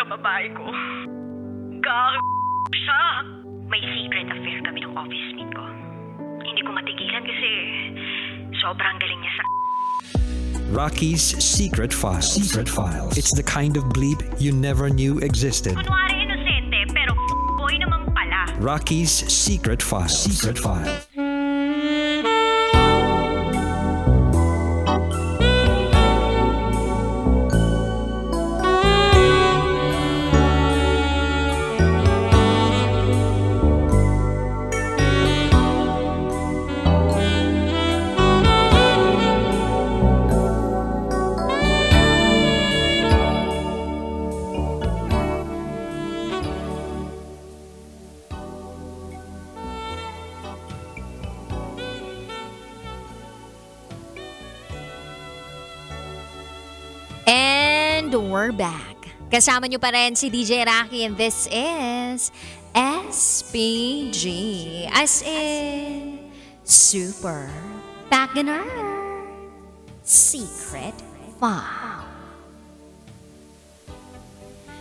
babae ko. Siya. May secret affair kami ng office mate ko. Hindi ko matigilan kasi sobrang galing niya sa... Rocky's Secret Files. Secret Files. It's the kind of bleep you never knew existed. Kunwari inosente pero boy naman pala. Rocky's Secret Files. Secret Files. We're back. Kasama nyo pa rin si DJ Rocky and this is SPG as in Super Baconator Secret File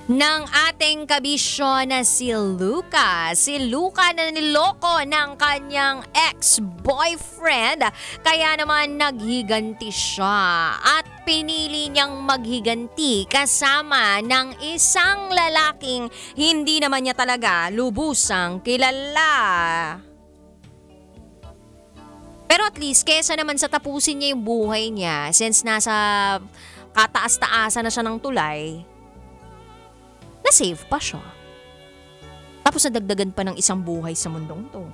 ng ating kabisyo na si Luca. Si Luca na niloko ng kanyang ex-boyfriend kaya naman naghiganti siya at pinili niyang maghiganti kasama ng isang lalaking hindi naman niya talaga lubusang kilala. Pero at least kesa naman sa tapusin niya yung buhay niya since nasa kataas-taasan na siya ng tulay, na-save pa siya. Tapos nadagdagan pa ng isang buhay sa mundong to.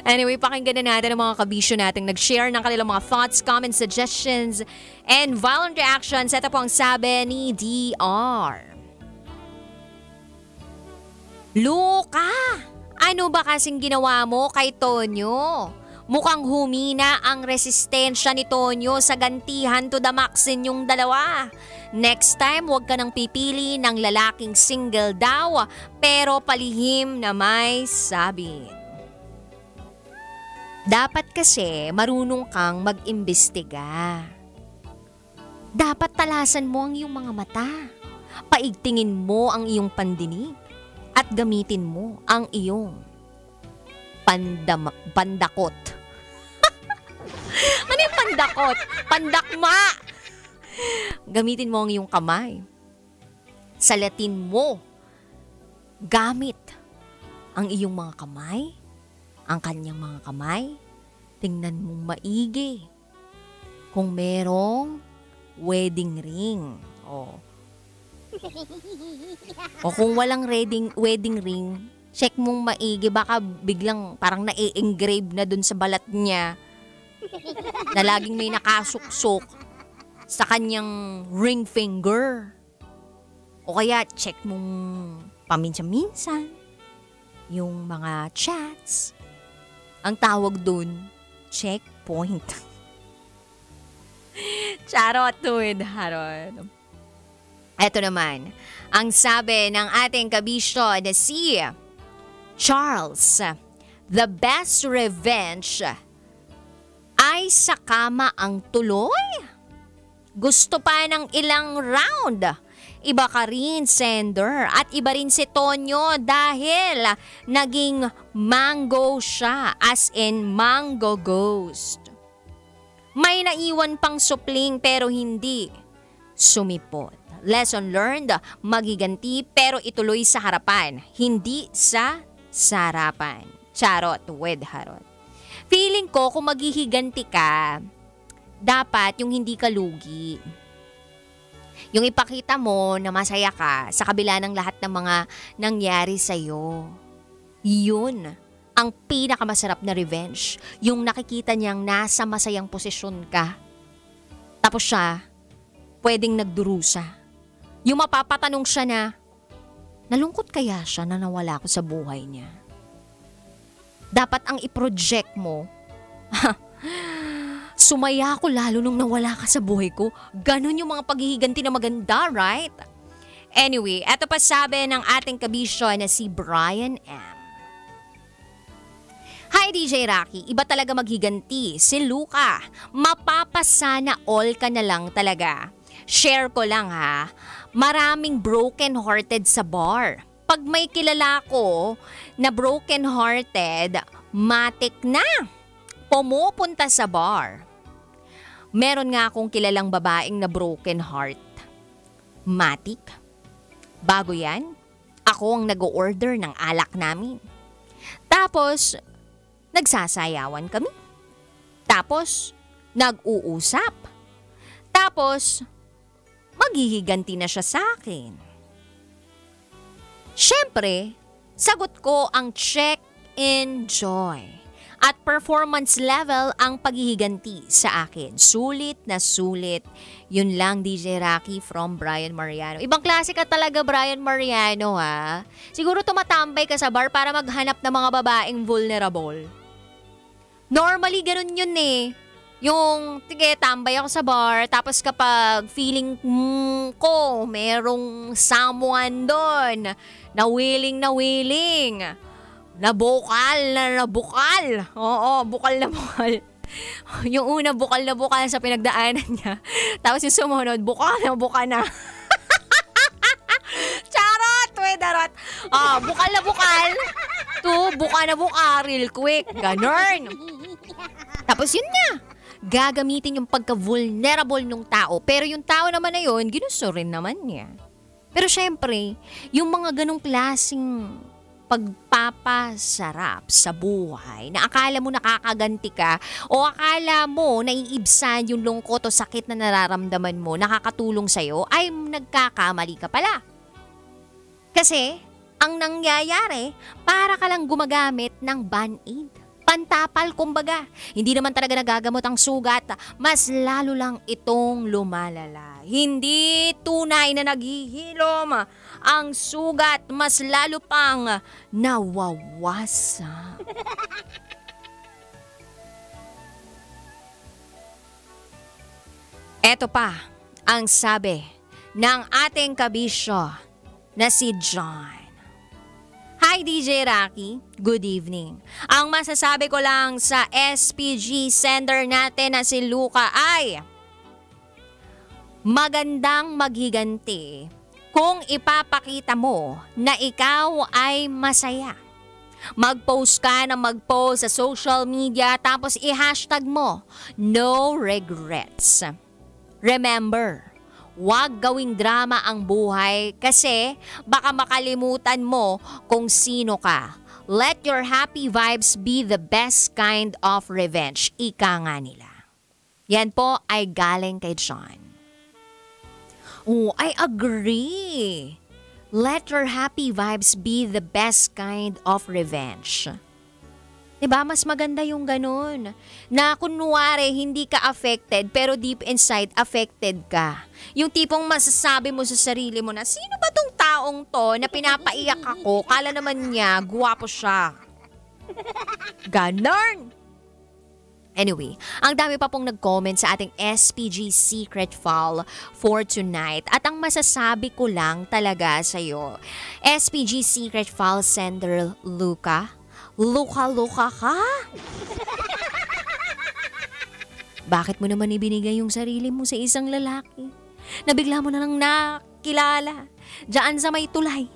Anyway, pakinggan na natin ang mga kabisyo nating nag-share ng kanilang mga thoughts, comments, suggestions, and violent reactions. Ito po ang sabi ni DR. Luka, ano ba kasing ginawa mo kay Tonyo? Mukhang humina ang resistensya ni Tonyo sa gantihan to the max ninyong dalawa. Next time, huwag ka nang pipili ng lalaking single daw, pero palihim na may sabit. Dapat kasi marunong kang mag-imbestiga. Dapat talasan mo ang iyong mga mata. Paigtingin mo ang iyong pandinig at gamitin mo ang iyong pandakot. Ano yung pandakot? Pandakma! Gamitin mo ang iyong kamay. Salatin mo. Gamit ang iyong mga kamay, ang kanyang mga kamay. Tingnan mong maigi. Kung merong wedding ring. O kung walang wedding ring, check mong maigi. Baka biglang parang na-engrave na dun sa balat niya na laging may nakasuksok sa kanyang ring finger. O kaya check mong paminsan-minsan yung mga chats. Ang tawag dun, checkpoint. Charot with Haron. Ito naman, ang sabi ng ating kabisyo na si Charles, the best revenge ay sa kama ang tuloy. Gusto pa ng ilang round. Iba ka rin, sender. At iba rin si Tonyo dahil naging mango siya, as in mango ghost. May naiwan pang supling pero hindi sumipot. Lesson learned, magiganti pero ituloy sa harapan, hindi sa sarapan. Charot with Harot. Feeling ko kung maghihiganti ka, dapat yung hindi ka lugi. Yung ipakita mo na masaya ka sa kabila ng lahat ng mga nangyari sa'yo. Yun ang pinakamasarap na revenge. Yung nakikita niyang nasa masayang posisyon ka. Tapos siya, pwedeng nagdurusa. Yung mapapatanong siya na, nalungkot kaya siya na nawala ko sa buhay niya? Dapat ang i-project mo, sumaya ako lalo nung nawala ka sa buhay ko. Ganon yung mga paghihiganti na maganda, right? Anyway, eto pa sabi ng ating kabisyo na si Brian M. Hi DJ Rocky, iba talaga maghiganti. Si Luca, mapapasana all ka na lang talaga. Share ko lang ha, maraming broken-hearted sa bar. Pag may kilala ko na broken-hearted, matik na pumupunta sa bar. Meron nga akong kilalang babaeng na broken heart. Matik. Bago yan, ako ang nag-order ng alak namin. Tapos, nagsasayawan kami. Tapos, nag-uusap. Tapos, maghihiganti na siya sa akin. Siyempre, sagot ko ang check, enjoy. At performance level ang paghihiganti sa akin. Sulit na sulit. Yun lang, DJ Rocky from Brian Mariano. Ibang klase ka talaga, Brian Mariano, ha? Siguro tumatambay ka sa bar para maghanap ng mga babaeng vulnerable. Normally, ganun yun eh. Yung, sige, tambay ako sa bar, tapos kapag feeling ko, merong someone doon na willing, nabukal. Oo, bukal na bukal. Yung una, bukal na bukal sa pinagdaanan niya. Tapos yung sumunod, bukal na. Charot! Wedarot. Bukal na bukal. Bukal na bukal. Real quick. Ganon. Tapos yun na. Gagamitin yung pagka-vulnerable ng tao. Pero yung tao naman na yun, ginusto rin naman niya. Pero syempre, yung mga ganong klaseng pagpapasarap sa buhay na akala mo nakakaganti ka o akala mo naiibsan yung lungkot o sakit na nararamdaman mo, nakakatulong sa'yo, ay nagkakamali ka pala. Kasi, ang nangyayari, para ka lang gumagamit ng Band-Aid. Pantapal, kumbaga. Hindi naman talaga nagagamot ang sugat, mas lalo lang itong lumalala. Hindi tunay na naghihilom ang sugat, mas lalo pang nawawasa. Eto pa ang sabi ng ating kabisyo na si John. Hi DJ Rocky, good evening. Ang masasabi ko lang sa SPG sender natin na si Luca ay magandang maghiganti kung ipapakita mo na ikaw ay masaya. Mag-post ka na mag-post sa social media tapos i-hashtag mo, no regrets. Remember, huwag gawing drama ang buhay kasi baka makalimutan mo kung sino ka. Let your happy vibes be the best kind of revenge. Ika nga nila. Yan po ay galing kay John. Oh, I agree. Let your happy vibes be the best kind of revenge. Diba? Mas maganda yung ganun. Na kunwari, hindi ka affected, pero deep inside, affected ka. Yung tipong masasabi mo sa sarili mo na, sino ba tong taong to na pinapaiyak ako? Kala naman niya, guwapo siya. Ganon! Anyway, ang dami pa pong nag-comment sa ating SPG Secret File for tonight. At ang masasabi ko lang talaga sa'yo, SPG Secret File sender Luca, Luka ka? Bakit mo naman ibinigay yung sarili mo sa isang lalaki na bigla mo na lang nakilala dyan sa may tulay?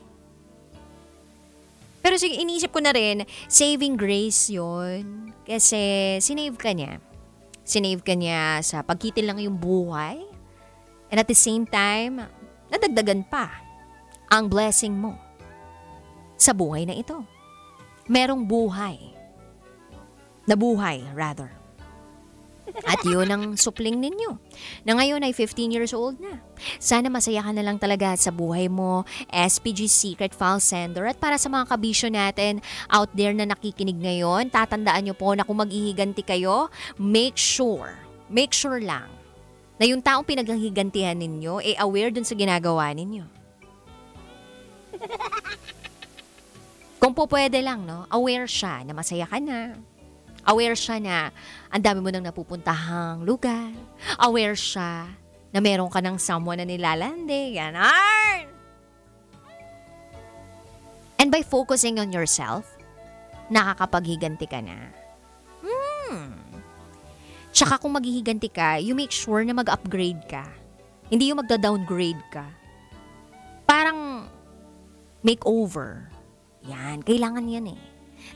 Pero sige, iniisip ko na rin, saving grace yon. Kasi sinave ka niya. Sinave ka niya sa pagkitil lang yung buhay. And at the same time, nadagdagan pa ang blessing mo sa buhay na ito. Merong buhay. Nabuhay, rather. At yun ang supling ninyo. Na ngayon ay 15 years old na. Sana masaya ka na lang talaga sa buhay mo, SPG Secret File Sender. At para sa mga kabisyo natin out there na nakikinig ngayon, tatandaan nyo po na kung maghihiganti kayo, make sure lang na yung taong pinaghihigantihan ninyo ay aware dun sa ginagawa ninyo. Kung po pwede lang, no? Aware siya na masaya ka na. Aware siya na ang dami mo nang napupuntahang lugar. Aware siya na meron ka ng someone na nilalande. Ganon! And by focusing on yourself, nakakapaghiganti ka na. Tsaka kung maghihiganti ka, you make sure na mag-upgrade ka. Hindi yung magda-downgrade ka. makeover. Yan, kailangan yan eh.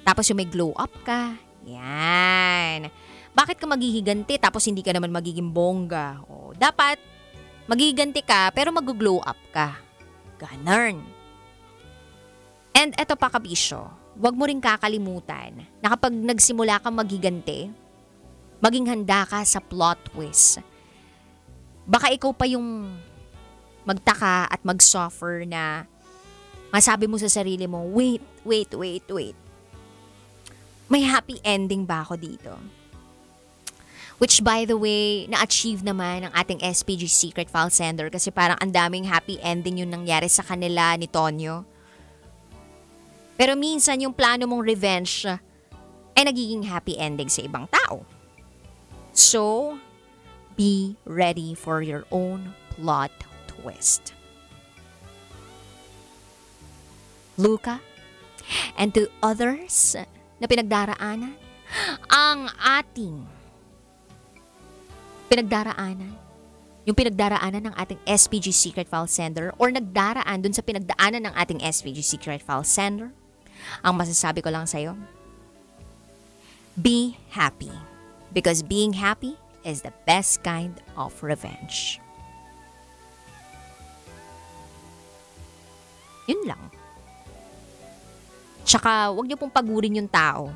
Tapos yung may glow up ka. Yan. Bakit ka maghihiganti tapos hindi ka naman magiging bongga? O, dapat maghihiganti ka pero mag-glow up ka. Ganun. And eto pa kabisyo, huwag mo rin kakalimutan na kapag nagsimula kang maghiganti, maging handa ka sa plot twist. Baka ikaw pa yung magtaka at mag-suffer na masabi mo sa sarili mo, wait. May happy ending ba ako dito? Which by the way, na-achieve naman ng ating SPG Secret File Sender kasi parang ang daming happy ending yung nangyari sa kanila ni Tonyo. Pero minsan yung plano mong revenge ay nagiging happy ending sa ibang tao. So, be ready for your own plot twist. Luca, and to others na pinagdaraanan, ang ating pinagdaraanan, yung pinagdaraanan ng ating SPG Secret File Sender or nagdaraan dun sa pinagdaanan ng ating SPG Secret File Sender, ang masasabi ko lang sa'yo, be happy. Because being happy is the best kind of revenge. Yun lang. Tsaka, huwag niyo pong pagurin yung tao.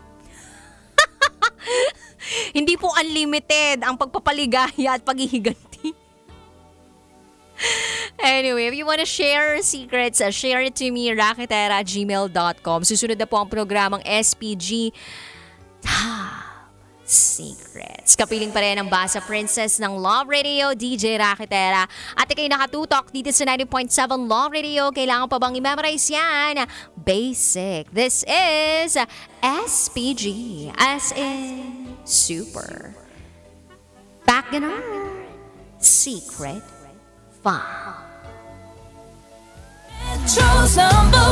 Hindi po unlimited ang pagpapaligaya at paghihiganti. Anyway, if you wanna share secrets, share it to me, raketera@gmail.com. Susunod na po ang programang SPG Top Secrets. Kapiling pa rin ang Basa Princess ng Love Radio, DJ Raketera. At ikay nakatutok dito sa 90.7 Love Radio. Kailangan pa bang i-memorize yan? Basic. This is SPG, as in super. Back in our Secret File. Metro's number